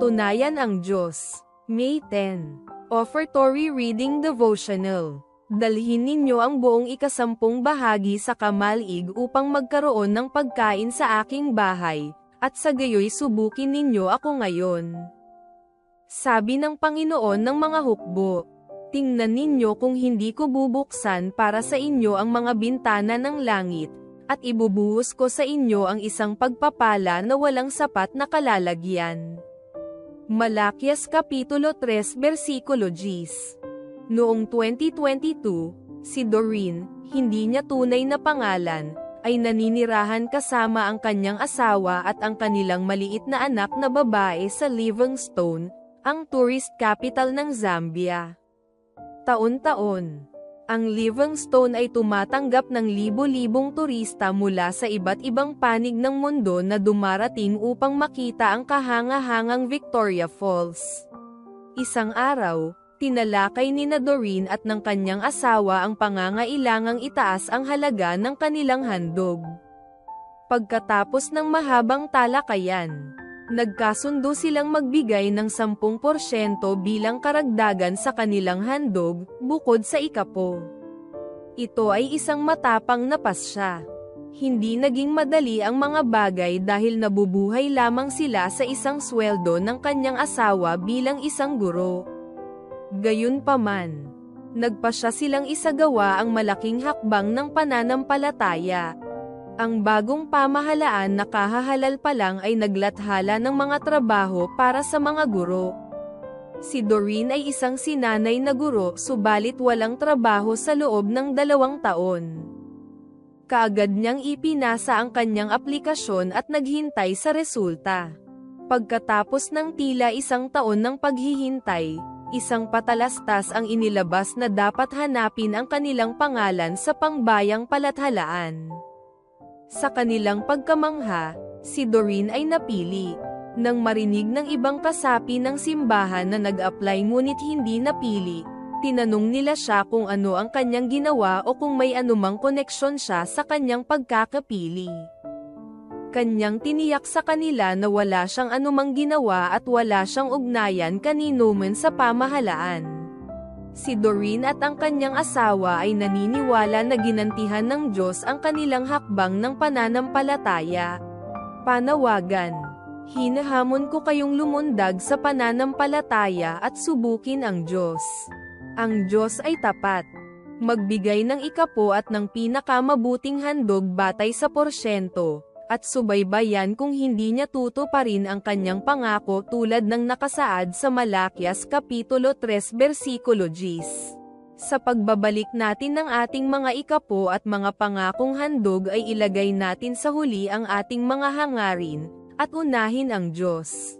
Patunayan ang Diyos. May 10. Offertory Reading Devotional. Dalhin ninyo ang buong ikasampung bahagi sa kamalig upang magkaroon ng pagkain sa aking bahay, at sa gayoy subukin ninyo ako ngayon. Sabi ng Panginoon ng mga hukbo. Tingnan ninyo kung hindi ko bubuksan para sa inyo ang mga bintana ng langit, at ibubuhos ko sa inyo ang isang pagpapala na walang sapat na kalalagyan. Malakias Kapitulo 3 Versikulo 10. Noong 2022, si Doreen, hindi niya tunay na pangalan, ay naninirahan kasama ang kanyang asawa at ang kanilang maliit na anak na babae sa Livingstone, ang tourist capital ng Zambia. Taon-taon, ang Livingstone ay tumatanggap ng libo-libong turista mula sa iba't ibang panig ng mundo na dumarating upang makita ang kahanga-hangang Victoria Falls. Isang araw, tinalakay ni Doreen at ng kanyang asawa ang pangangailangang itaas ang halaga ng kanilang handog. Pagkatapos ng mahabang talakayan, nagkasundo silang magbigay ng 10% bilang karagdagan sa kanilang handog, bukod sa ikapo. Ito ay isang matapang na pasya. Hindi naging madali ang mga bagay dahil nabubuhay lamang sila sa isang sweldo ng kanyang asawa bilang isang guro. Gayunpaman, nagpasya silang isagawa ang malaking hakbang ng pananampalataya. Ang bagong pamahalaan na kahahalal pa lang ay naglathala ng mga trabaho para sa mga guro. Si Doreen ay isang sinanay na guro subalit walang trabaho sa loob ng 2 taon. Kaagad niyang ipinasa ang kanyang aplikasyon at naghintay sa resulta. Pagkatapos ng tila 1 taon ng paghihintay, isang patalastas ang inilabas na dapat hanapin ang kanilang pangalan sa pangbayang palathalaan. Sa kanilang pagkamangha, si Doreen ay napili. Nang marinig ng ibang kasapi ng simbahan na nag-apply ngunit hindi napili, tinanong nila siya kung ano ang kanyang ginawa o kung may anumang koneksyon siya sa kanyang pagkakapili. Kanyang tiniyak sa kanila na wala siyang anumang ginawa at wala siyang ugnayan kanino man sa pamahalaan. Si Doreen at ang kanyang asawa ay naniniwala na ginantihan ng Diyos ang kanilang hakbang ng pananampalataya. Panawagan. Hinahamon ko kayong lumundag sa pananampalataya at subukin ang Diyos. Ang Diyos ay tapat. Magbigay ng ikapo at ng pinakamabuting handog batay sa porsyento, at subaybayan kung hindi niya tutuparin ang kanyang pangako tulad ng nakasaad sa Malakias Kapitulo 3 Versikulo 10. Sa pagbabalik natin ng ating mga ikapo at mga pangakong handog ay ilagay natin sa huli ang ating mga hangarin, at unahin ang Diyos.